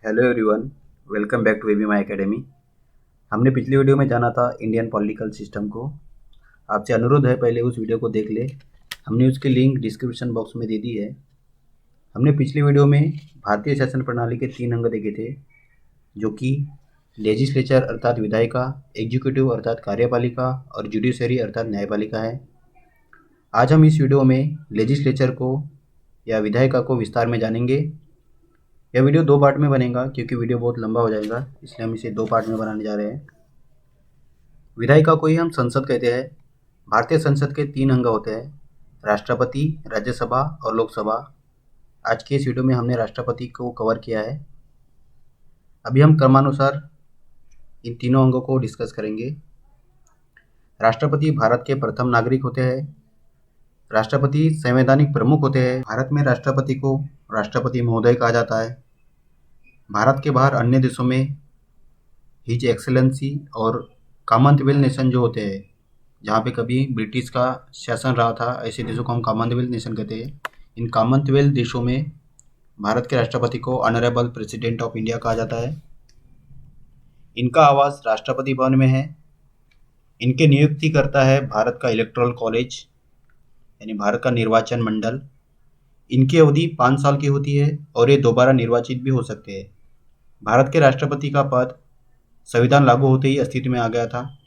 Hello everyone, welcome back to AB My Academy. हमने पिछली video में जाना था इंडियन पॉलिटिकल सिस्टम को। आपसे अनुरोध है पहले उस वीडियो को देख ले। हमने उसकी लिंक डिस्क्रिप्शन बॉक्स में दे दी है। हमने पिछली वीडियो में भारतीय शासन प्रणाली के 3 अंग देखे थे, जो कि लेजिस्लेचर अर्थात विधायिका, एग्जीक्यूटिव अर्थात कार्यपालिका और जुडिशरी अर्थात न्यायपालिका है। आज हम इस वीडियो में लेजिस्लेचर को या विधायिका को विस्तार में जानेंगे। यह वीडियो 2 पार्ट में बनेगा क्योंकि वीडियो बहुत लंबा हो जाएगा, इसलिए हम इसे 2 पार्ट में बनाने जा रहे हैं। विधायिका को ही हम संसद कहते हैं। भारतीय संसद के 3 अंग होते हैं, राष्ट्रपति, राज्यसभा और लोकसभा। आज के इस वीडियो में हमने राष्ट्रपति को कवर किया है। अभी हम क्रमानुसार इन तीनों अंगों को डिस्कस करेंगे। राष्ट्रपति भारत के प्रथम नागरिक होते हैं। राष्ट्रपति संवैधानिक प्रमुख होते हैं। भारत में राष्ट्रपति को राष्ट्रपति महोदय कहा जाता है। भारत के बाहर अन्य देशों में हिज एक्सेलेंसी और कॉमनवेल्थ नेशन जो होते हैं, जहाँ पे कभी ब्रिटिश का शासन रहा था, ऐसे देशों को हम कॉमनवेल्थ नेशन कहते हैं। इन कॉमनवेल्थ देशों में भारत के राष्ट्रपति को ऑनरेबल प्रेसिडेंट ऑफ इंडिया कहा जाता है। इनका आवास राष्ट्रपति भवन में है। इनके नियुक्ति करता है भारत का इलेक्टोरल कॉलेज, यानी भारत का निर्वाचन मंडल। इनकी अवधि 5 साल की होती है और ये दोबारा निर्वाचित भी हो सकते हैं। भारत के राष्ट्रपति का पद संविधान लागू होते ही अस्तित्व में आ गया था।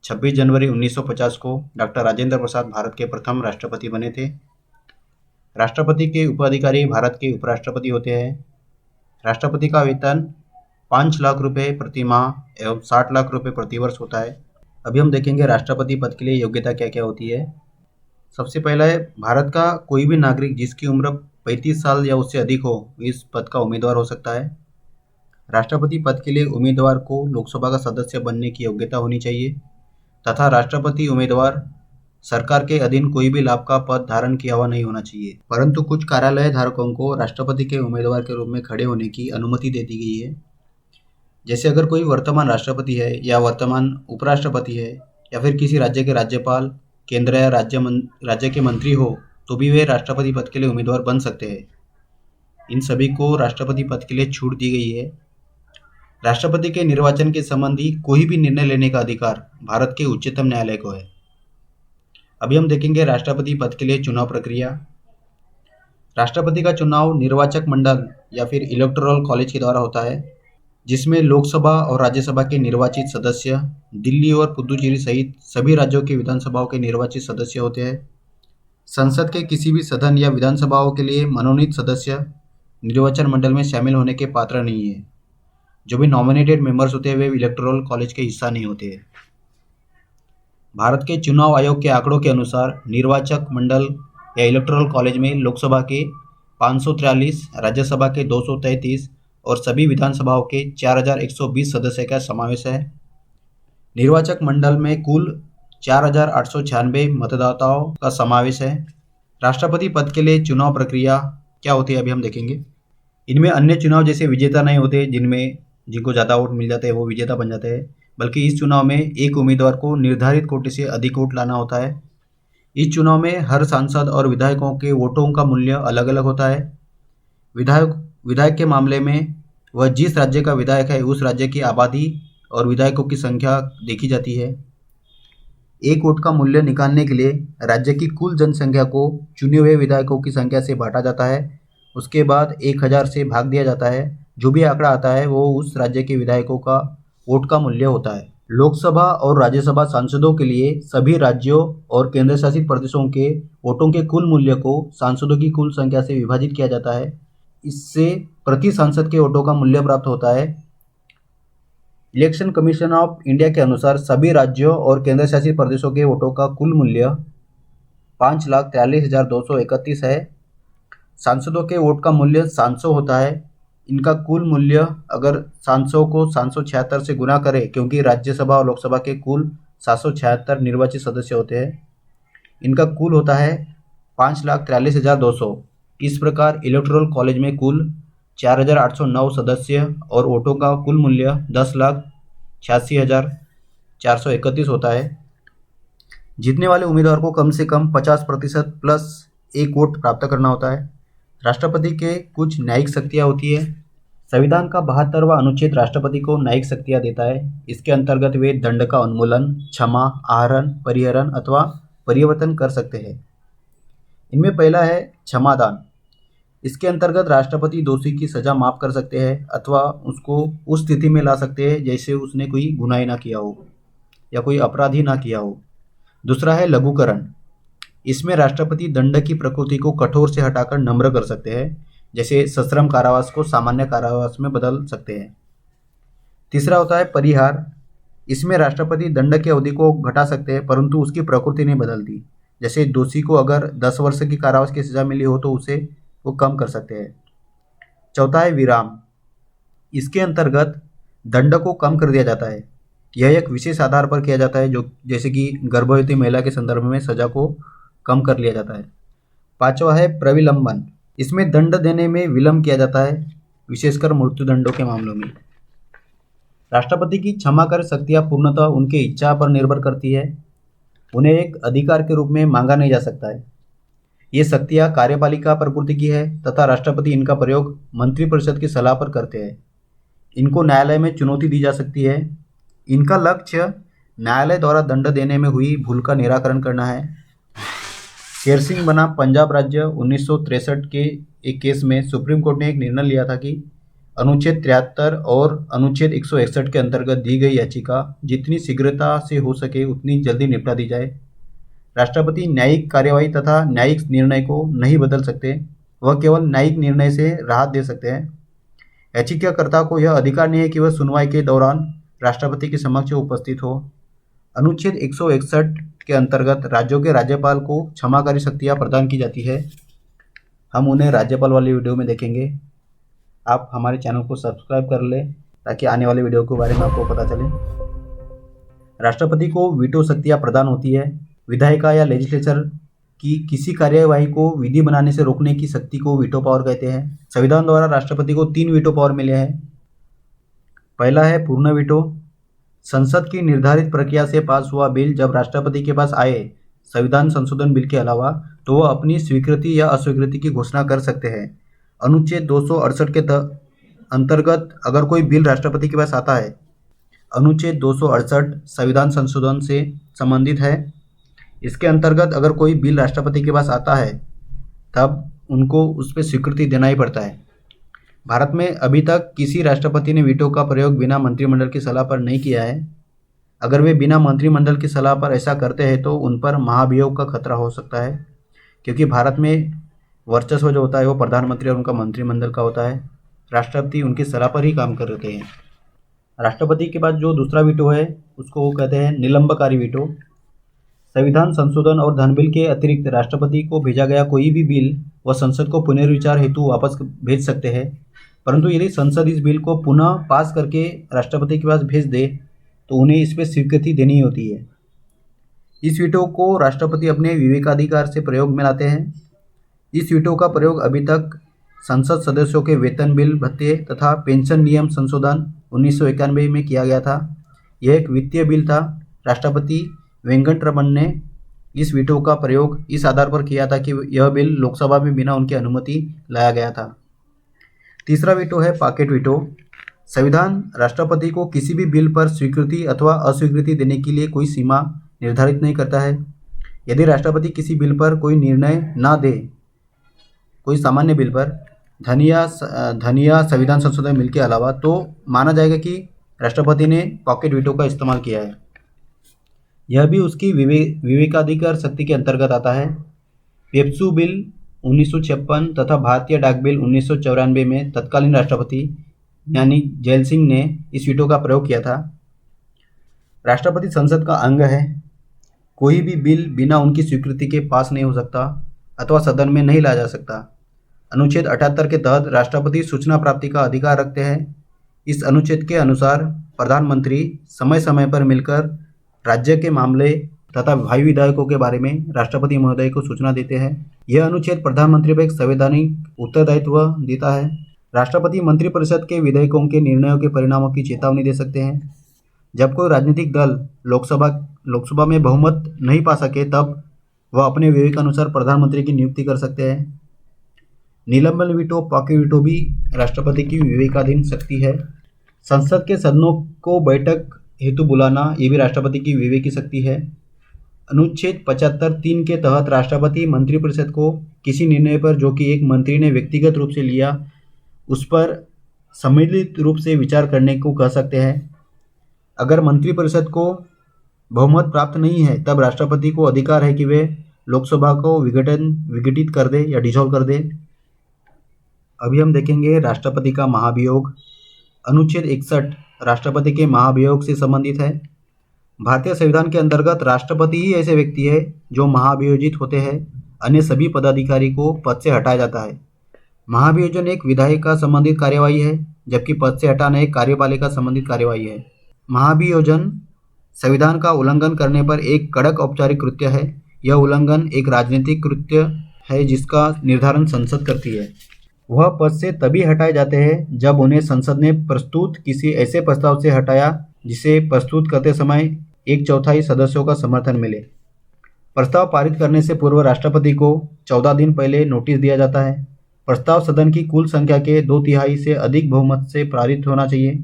26 जनवरी 1950 को डॉक्टर राजेंद्र प्रसाद भारत के प्रथम राष्ट्रपति बने थे। राष्ट्रपति के उपाधिकारी भारत के उपराष्ट्रपति होते हैं। राष्ट्रपति का वेतन 5 लाख रुपए प्रति माह एवं 60 लाख रुपए प्रति वर्ष होता है। अभी हम देखेंगे राष्ट्रपति पद के लिए योग्यता क्या क्या होती है। सबसे पहला है, भारत का कोई भी नागरिक जिसकी उम्र 35 साल या उससे अधिक हो, इस पद का उम्मीदवार हो सकता है। राष्ट्रपति पद के लिए उम्मीदवार को लोकसभा का सदस्य बनने की योग्यता होनी चाहिए तथा राष्ट्रपति उम्मीदवार सरकार के अधीन कोई भी लाभ का पद धारण किया हुआ नहीं होना चाहिए। परंतु कुछ कार्यालय धारकों को राष्ट्रपति के उम्मीदवार के रूप में खड़े होने की अनुमति दे दी गई है। जैसे अगर कोई वर्तमान राष्ट्रपति है या वर्तमान उपराष्ट्रपति है या फिर किसी राज्य के राज्यपाल, केंद्र या राज्य के मंत्री हो, तो भी वे राष्ट्रपति पद के लिए उम्मीदवार बन सकते हैं। इन सभी को राष्ट्रपति पद के लिए छूट दी गई है। राष्ट्रपति के निर्वाचन के संबंधी कोई भी निर्णय लेने का अधिकार भारत के उच्चतम न्यायालय को है। अभी हम देखेंगे राष्ट्रपति पद के लिए चुनाव प्रक्रिया। राष्ट्रपति का चुनाव निर्वाचक मंडल या फिर इलेक्टोरल कॉलेज के द्वारा होता है, जिसमें लोकसभा और राज्यसभा के निर्वाचित सदस्य, दिल्ली और पुदुचेरी सहित सभी राज्यों के विधानसभाओं के निर्वाचित सदस्य होते हैं। संसद के किसी भी सदन या विधानसभाओं के लिए मनोनीत सदस्य निर्वाचन मंडल में शामिल होने के पात्र नहीं है। जो भी नॉमिनेटेड मेंबर्स होते हैं वे इलेक्टोरल कॉलेज के हिस्सा नहीं होते हैं। भारत के चुनाव आयोग के आंकड़ों के अनुसार निर्वाचक मंडल या इलेक्टोरल कॉलेज में लोकसभा के 543, राज्यसभा के 233 और सभी विधानसभाओं के 4120 सदस्य का समावेश है। निर्वाचक मंडल में कुल 4896 मतदाताओं का समावेश है। राष्ट्रपति पद के लिए चुनाव प्रक्रिया क्या होती है अभी हम देखेंगे। इनमें अन्य चुनाव जैसे विजेता नहीं होते, जिनको ज़्यादा वोट मिल जाते हैं वो विजेता बन जाते हैं, बल्कि इस चुनाव में एक उम्मीदवार को निर्धारित कोटे से अधिक वोट लाना होता है। इस चुनाव में हर सांसद और विधायकों के वोटों का मूल्य अलग अलग होता है। विधायक के मामले में वह जिस राज्य का विधायक है उस राज्य की आबादी और विधायकों की संख्या देखी जाती है। एक वोट का मूल्य निकालने के लिए राज्य की कुल जनसंख्या को चुने हुए विधायकों की संख्या से बांटा जाता है। उसके बाद 1000 से भाग दिया जाता है। जो भी आंकड़ा आता है वो उस राज्य के विधायकों का वोट का मूल्य होता है। लोकसभा और राज्यसभा सांसदों के लिए सभी राज्यों और केंद्र शासित प्रदेशों के वोटों के कुल मूल्य को सांसदों की कुल संख्या से विभाजित किया जाता है। इससे प्रति सांसद के वोटों का मूल्य प्राप्त होता है। इलेक्शन कमीशन ऑफ इंडिया के अनुसार सभी राज्यों और केंद्र शासित प्रदेशों के वोटों का कुल मूल्य 5,43,231 है। सांसदों के वोट का मूल्य 700 होता है। इनका कुल मूल्य अगर 700 को 776 से गुना करें, क्योंकि राज्यसभा और लोकसभा के कुल 776 निर्वाचित सदस्य होते हैं, इनका कुल होता है 5,43,200। इस प्रकार इलेक्टोरल कॉलेज में कुल 4,809 सदस्य और वोटों का कुल मूल्य 10,86,431 होता है। जीतने वाले उम्मीदवार को कम से कम 50% प्लस 1 वोट प्राप्त करना होता है। राष्ट्रपति के कुछ न्यायिक शक्तियाँ होती है। संविधान का 72वां अनुच्छेद राष्ट्रपति को न्यायिक शक्तियाँ देता है। इसके अंतर्गत वे दंड का उन्मूलन, क्षमा, आहरण, परिहरण अथवा परिवर्तन कर सकते हैं। इनमें पहला है क्षमादान। इसके अंतर्गत राष्ट्रपति दोषी की सजा माफ कर सकते हैं अथवा उसको उस स्थिति में ला सकते हैं जैसे उसने कोई गुनाह ना किया हो या कोई अपराध ही ना किया हो। दूसरा है लघुकरण। इसमें राष्ट्रपति दंड की प्रकृति को कठोर से हटाकर नम्र कर सकते हैं, जैसे सश्रम कारावास को सामान्य कारावास में बदल सकते हैं। तीसरा होता है परिहार। इसमें राष्ट्रपति दंड की अवधि को घटा सकते हैं परंतु उसकी प्रकृति नहीं बदलती। जैसे दोषी को अगर 10 वर्ष की कारावास की सजा मिली हो तो उसे वो कम कर सकते हैं। चौथा है विराम। इसके अंतर्गत दंड को कम कर दिया जाता है। यह एक विशेष आधार पर किया जाता है, जो जैसे कि गर्भवती महिला के संदर्भ में सजा को कम कर लिया जाता है। पांचवा है प्रविलंबन। इसमें दंड देने में विलंब किया जाता है, विशेषकर मृत्युदंडों के मामलों में। राष्ट्रपति की क्षमा कर शक्तियाँ पूर्णतः उनके इच्छा पर निर्भर करती है। उन्हें एक अधिकार के रूप में मांगा नहीं जा सकता है। ये शक्तियाँ कार्यपालिका प्रकृति की है तथा राष्ट्रपति इनका प्रयोग मंत्रिपरिषद की सलाह पर करते हैं। इनको न्यायालय में चुनौती दी जा सकती है। इनका लक्ष्य न्यायालय द्वारा दंड देने में हुई भूल का निराकरण करना है। शेर सिंह बनाम पंजाब राज्य 1963 के एक केस में सुप्रीम कोर्ट ने एक निर्णय लिया था कि अनुच्छेद 73 और अनुच्छेद 161 के अंतर्गत दी गई याचिका जितनी शीघ्रता से हो सके उतनी जल्दी निपटा दी जाए। राष्ट्रपति न्यायिक कार्यवाही तथा न्यायिक निर्णय को नहीं बदल सकते, वह केवल न्यायिक निर्णय से राहत दे सकते हैं। याचिकाकर्ता को यह अधिकार नहीं है कि वह सुनवाई के दौरान राष्ट्रपति के समक्ष उपस्थित हो। अनुच्छेद 161 के अंतर्गत राज्यों के राज्यपाल को क्षमाकारी शक्तियाँ प्रदान की जाती है। हम उन्हें राज्यपाल वाली वीडियो में देखेंगे। आप हमारे चैनल को सब्सक्राइब कर लें ताकि आने वाले वीडियो के बारे में आपको पता चले। राष्ट्रपति को वीटो शक्तियाँ प्रदान होती है। विधायिका या लेजिस्लेचर की किसी कार्यवाही को विधि बनाने से रोकने की शक्ति को वीटो पावर कहते हैं। संविधान द्वारा राष्ट्रपति को 3 वीटो पावर मिले हैं। पहला है पूर्ण वीटो। संसद की निर्धारित प्रक्रिया से पास हुआ बिल जब राष्ट्रपति के पास आए संविधान संशोधन बिल के अलावा तो वह अपनी स्वीकृति या अस्वीकृति की घोषणा कर सकते हैं। अनुच्छेद 268 के अंतर्गत अगर कोई बिल राष्ट्रपति के पास आता है, अनुच्छेद 268 संविधान संशोधन से संबंधित है। इसके अंतर्गत अगर कोई बिल राष्ट्रपति के पास आता है तब उनको उस पर स्वीकृति देना ही पड़ता है। भारत में अभी तक किसी राष्ट्रपति ने वीटो का प्रयोग बिना मंत्रिमंडल की सलाह पर नहीं किया है। अगर वे बिना मंत्रिमंडल की सलाह पर ऐसा करते हैं तो उन पर महाभियोग का खतरा हो सकता है, क्योंकि भारत में वर्चस्व जो होता है वो प्रधानमंत्री और उनका मंत्रिमंडल का होता है। राष्ट्रपति उनकी सलाह पर ही काम कर रहे हैं। राष्ट्रपति के पास जो दूसरा वीटो है उसको वो कहते हैं निलंबकारी वीटो। संविधान संशोधन और धन बिल के अतिरिक्त राष्ट्रपति को भेजा गया कोई भी बिल वह संसद को पुनर्विचार हेतु वापस भेज सकते हैं, परंतु यदि संसद इस बिल को पुनः पास करके राष्ट्रपति के पास भेज दे तो उन्हें इस पर स्वीकृति देनी होती है। इस वीटो को राष्ट्रपति अपने विवेकाधिकार से प्रयोग में लाते हैं। इस वीटो का प्रयोग अभी तक संसद सदस्यों के वेतन बिल, भत्ते तथा पेंशन नियम संशोधन 1991 में किया गया था। यह एक वित्तीय बिल था। राष्ट्रपति वेंकटरमन ने इस वीटो का प्रयोग इस आधार पर किया था कि यह बिल लोकसभा में बिना उनकी अनुमति लाया गया था। तीसरा वीटो है पॉकेट वीटो। संविधान राष्ट्रपति को किसी भी बिल पर स्वीकृति अथवा अस्वीकृति देने के लिए कोई सीमा निर्धारित नहीं करता है। यदि राष्ट्रपति किसी बिल पर कोई निर्णय ना दे, कोई सामान्य बिल पर धन या संविधान संशोधन बिल के अलावा, तो माना जाएगा कि राष्ट्रपति ने पॉकेट वीटो का इस्तेमाल किया है। यह भी उसकी विवेकाधिकार शक्ति के अंतर्गत आता है। पेप्सू बिल 1956 तथा भारतीय डाक बिल 1994 में तत्कालीन राष्ट्रपति यानी जैल सिंह ने इस वीटो का प्रयोग किया था। राष्ट्रपति संसद का अंग है। कोई भी बिल बिना उनकी स्वीकृति के पास नहीं हो सकता अथवा सदन में नहीं लाया जा सकता। अनुच्छेद 78 के तहत राष्ट्रपति सूचना प्राप्ति का अधिकार रखते हैं। इस अनुच्छेद के अनुसार प्रधानमंत्री समय समय पर मिलकर राज्य के मामले तथा भावी विधायकों के बारे में राष्ट्रपति महोदय को सूचना देते हैं। यह अनुच्छेद प्रधानमंत्री पर एक संवैधानिक उत्तरदायित्व देता है। राष्ट्रपति मंत्रिपरिषद के विधेयकों के निर्णयों के परिणामों की चेतावनी दे सकते हैं। जब कोई राजनीतिक दल लोकसभा में बहुमत नहीं पा सके तब वह अपने विवेक अनुसार प्रधानमंत्री की नियुक्ति कर सकते हैं। निलंबन वीटो, पॉकेट वीटो भी राष्ट्रपति की विवेकाधीन शक्ति है। संसद के सदनों को बैठक हेतु बुलाना, ये भी राष्ट्रपति की विवेक की शक्ति है। अनुच्छेद 75(3) के तहत राष्ट्रपति मंत्रिपरिषद को किसी निर्णय पर जो कि एक मंत्री ने व्यक्तिगत रूप से लिया, उस पर सम्मिलित रूप से विचार करने को कह सकते हैं। अगर मंत्रिपरिषद को बहुमत प्राप्त नहीं है, तब राष्ट्रपति को अधिकार है कि वे लोकसभा को विघटित कर दे या डिसॉल्व कर दे। अभी हम देखेंगे राष्ट्रपति का महाभियोग। अनुच्छेद 61 राष्ट्रपति के महाभियोग से संबंधित है। भारतीय संविधान के अंतर्गत राष्ट्रपति ही ऐसे व्यक्ति है जो महाभियोजित होते हैं। अन्य सभी पदाधिकारी को पद से हटाया जाता है। महाभियोजन एक विधायक का संबंधित कार्यवाही है, जबकि पद से हटाना एक कार्यपालिका संबंधित कार्यवाही है। महाभियोजन संविधान का उल्लंघन करने पर एक कड़क औपचारिक कृत्य है। यह उल्लंघन एक राजनीतिक कृत्य है जिसका निर्धारण संसद करती है। वह पद से तभी हटाए जाते हैं जब उन्हें संसद ने प्रस्तुत किसी ऐसे प्रस्ताव से हटाया जिसे प्रस्तुत करते समय 1/4 सदस्यों का समर्थन मिले। प्रस्ताव पारित करने से पूर्व राष्ट्रपति को 14 दिन पहले नोटिस दिया जाता है। प्रस्ताव सदन की कुल संख्या के 2/3 से अधिक बहुमत से पारित होना चाहिए।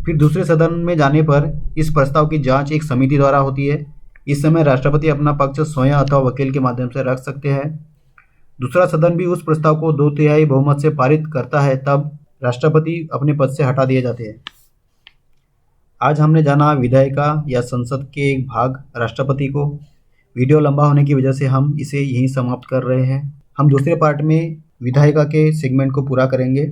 फिर दूसरे सदन में जाने पर इस प्रस्ताव की जांच एक समिति द्वारा होती है। इस समय राष्ट्रपति अपना पक्ष स्वयं अथवा वकील के माध्यम से रख सकते हैं। दूसरा सदन भी उस प्रस्ताव को 2/3 बहुमत से पारित करता है, तब राष्ट्रपति अपने पद से हटा दिए जाते हैं। आज हमने जाना विधायिका या संसद के एक भाग राष्ट्रपति को। वीडियो लंबा होने की वजह से हम इसे यहीं समाप्त कर रहे हैं। हम दूसरे पार्ट में विधायिका के सेगमेंट को पूरा करेंगे।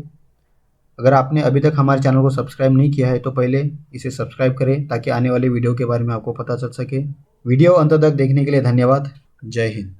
अगर आपने अभी तक हमारे चैनल को सब्सक्राइब नहीं किया है तो पहले इसे सब्सक्राइब करें ताकि आने वाले वीडियो के बारे में आपको पता चल सके। वीडियो अंत तक देखने के लिए धन्यवाद। जय हिंद।